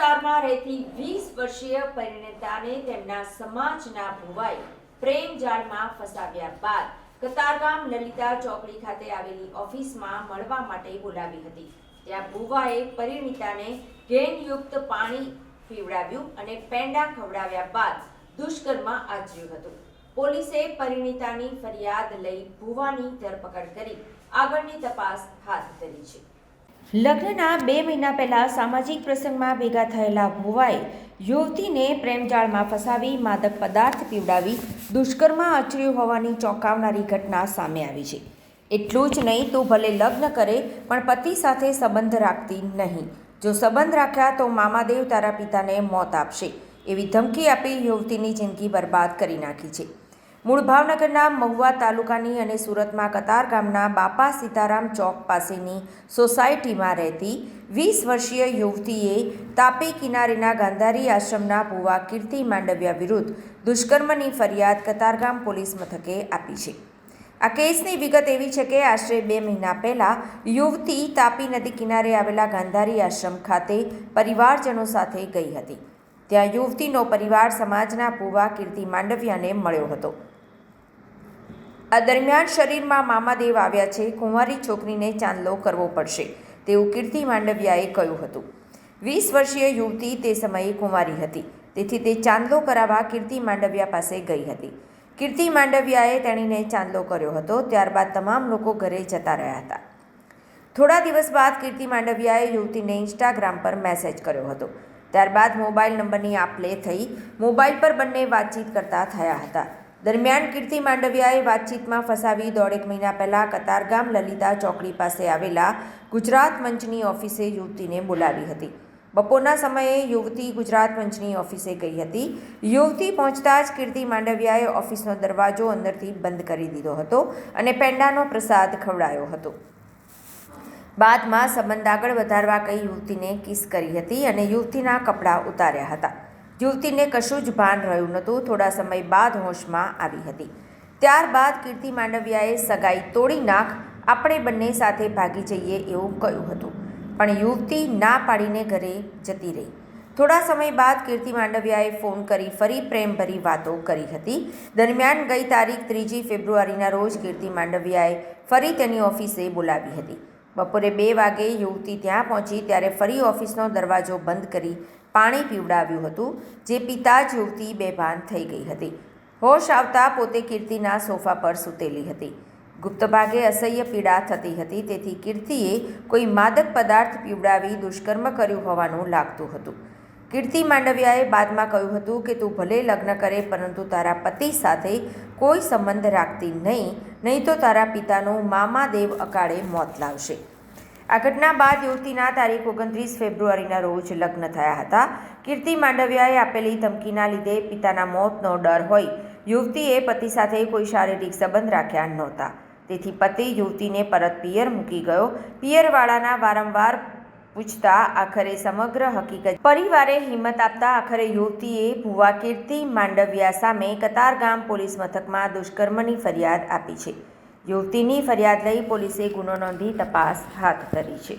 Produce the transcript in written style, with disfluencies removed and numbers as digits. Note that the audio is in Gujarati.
વિસ્તારમાં રહેતી 20 વર્ષીય પરિણીતાને તેમના સમાજના ભુવાએ પ્રેમ જાળમાં ફસાવ્યા બાદ કતારગામ લલિતા ચોકડી ખાતે આવેલી ઓફિસમાં મળવા માટે બોલાવી હતી. ત્યાં ભુવાએ પરિણીતાને ઘેનયુક્ત પાણી પીવડાવ્યું અને પેંડા ખવડાવ્યા બાદ દુષ્કર્મ આચર્યું હતું. પોલીસે પરિણીતાની ફરિયાદ લઈ ભુવાની ધરપકડ કરી આગળની તપાસ હાથ ધરી છે. લગ્નના 2 મહિના પહેલા સામાજિક પ્રસંગમાં ભેગા થયેલા ભુવાએ યુવતીને પ્રેમજાળમાં ફસાવી માદક પદાર્થ પીવડાવી દુષ્કર્મ આચર્યું હોવાની ચોંકાવનારી ઘટના સામે આવી છે. એટલું જ નહીં તો ભલે લગ્ન કરે પણ પતિ સાથે સંબંધ રાખતી નહીં. જો સંબંધ રાખ્યા તો મામાદેવ તારા પિતાને મોત આપશે એવી ધમકી આપી યુવતીની જિંદગી બરબાદ કરી નાખી છે. મૂળ ભાવનગરના મહુવા તાલુકાની અને સુરતમાં કતારગામના બાપા સીતારામ ચોક પાસેની સોસાયટીમાં રહેતી 20 વર્ષીય યુવતીએ તાપી કિનારેના ગાંધારી આશ્રમના ભુવા કીર્તિ માંડવિયા વિરુદ્ધ દુષ્કર્મની ફરિયાદ કતારગામ પોલીસ મથકે આપી છે. આ કેસની વિગત એવી છે કે આશરે 2 મહિના પહેલાં યુવતી તાપી નદી કિનારે આવેલા ગાંધારી આશ્રમ ખાતે પરિવારજનો સાથે ગઈ હતી. ત્યાં યુવતીનો પરિવાર સમાજના ભુવા કીર્તિ માંડવિયાને મળ્યો હતો. આ દરમિયાન શરીરમાં મામાદેવ આવ્યા છે, કુંવારી છોકરીને ચાંદલો કરવો પડશે તેવું કીર્તિ માંડવિયાએ કહ્યું હતું. 20 વર્ષીય યુવતી તે સમયે કુંવારી હતી, તેથી તે ચાંદલો કરાવવા કીર્તિ માંડવિયા પાસે ગઈ હતી. કીર્તિ માંડવિયાએ તેણીને ચાંદલો કર્યો હતો. ત્યારબાદ તમામ લોકો ઘરે જતા રહ્યા હતા. થોડા દિવસ બાદ કીર્તિ માંડવિયાએ યુવતીને ઇન્સ્ટાગ્રામ પર મેસેજ કર્યો હતો. ત્યારબાદ મોબાઈલ નંબરની આપ-લે થઈ મોબાઈલ પર બંને વાતચીત કરતા થયા હતા. દરમિયાન કીર્તિ માંડવિયાએ વાતચીતમાં ફસાવી 1.5 મહિના પહેલાં કતારગામ લલિતા ચોકડી પાસે આવેલા ગુજરાત મંચની ઓફિસે યુવતીને બોલાવી હતી. બપોરના સમયે યુવતી ગુજરાત મંચની ઓફિસે ગઈ હતી. યુવતી પહોંચતા જ કીર્તિ માંડવિયાએ ઓફિસનો દરવાજો અંદરથી બંધ કરી દીધો હતો અને પેંડાનો પ્રસાદ ખવડાવ્યો હતો. બાદમાં સંબંધ આગળ વધારવા કહી યુવતીને કિસ કરી હતી અને યુવતીના કપડાં ઉતાર્યા હતા. યુવતીને કશું જ ભાન રહ્યું નહોતું. થોડા સમય બાદ હોશમાં આવી હતી. ત્યારબાદ કીર્તિ માંડવિયાએ સગાઈ તોડી નાખ, આપણે બંને સાથે ભાગી જઈએ એવું કહ્યું હતું, પણ યુવતી ના પાડીને ઘરે જતી રહી. થોડા સમય બાદ કીર્તિ માંડવિયાએ ફોન કરી ફરી પ્રેમભરી વાતો કરી હતી. દરમિયાન ગઈ તારીખ 3 ફેબ્રુઆરીના રોજ કીર્તિ માંડવિયાએ ફરી તેની ઓફિસે બોલાવી હતી. બપોરે 2 વાગે યુવતી ત્યાં પહોંચી ત્યારે ફરી ઓફિસનો દરવાજો બંધ કરી પાણી પીવડાવ્યું હતું, જે પીતા જ યુવતી બેભાન થઈ ગઈ હતી. હોશ આવતા પોતે કીર્તિના સોફા પર સૂતેલી હતી. ગુપ્ત ભાગે અસહ્ય પીડા થતી હતી, તેથી કીર્તિએ કોઈ માદક પદાર્થ પીવડાવી દુષ્કર્મ કર્યું હોવાનું લાગતું હતું. કીર્તિ માંડવિયાએ બાદમાં કહ્યું હતું કે તું ભલે લગ્ન કરે પરંતુ તારા પતિ સાથે કોઈ સંબંધ રાખતી નહીં તો તારા પિતાનું મામાદેવ અકાળે મોત લાવશે. આ ઘટના બાદ યુવતીના તારીખ 29 ફેબ્રુઆરીના રોજ લગ્ન થયા હતા. કીર્તિ માંડવિયાએ આપેલી ધમકીના લીધે પિતાના મોતનો ડર હોય યુવતીએ પતિ સાથે કોઈ શારીરિક સંબંધ રાખ્યા નહોતા. તેથી પતિ યુવતીને પરત પિયર મૂકી ગયો. પિયરવાળાના વારંવાર પૂછતા આખરે સમગ્ર હકીકત પરિવારે હિંમત આપતા આખરે યુવતીએ ભુવા કીર્તિ માંડવિયા સામે કતારગામ પોલીસ મથકમાં દુષ્કર્મની ફરિયાદ આપી છે. યુવતીની ફરિયાદ લઈ પોલીસે ગુનો નોંધી તપાસ હાથ ધરી છે.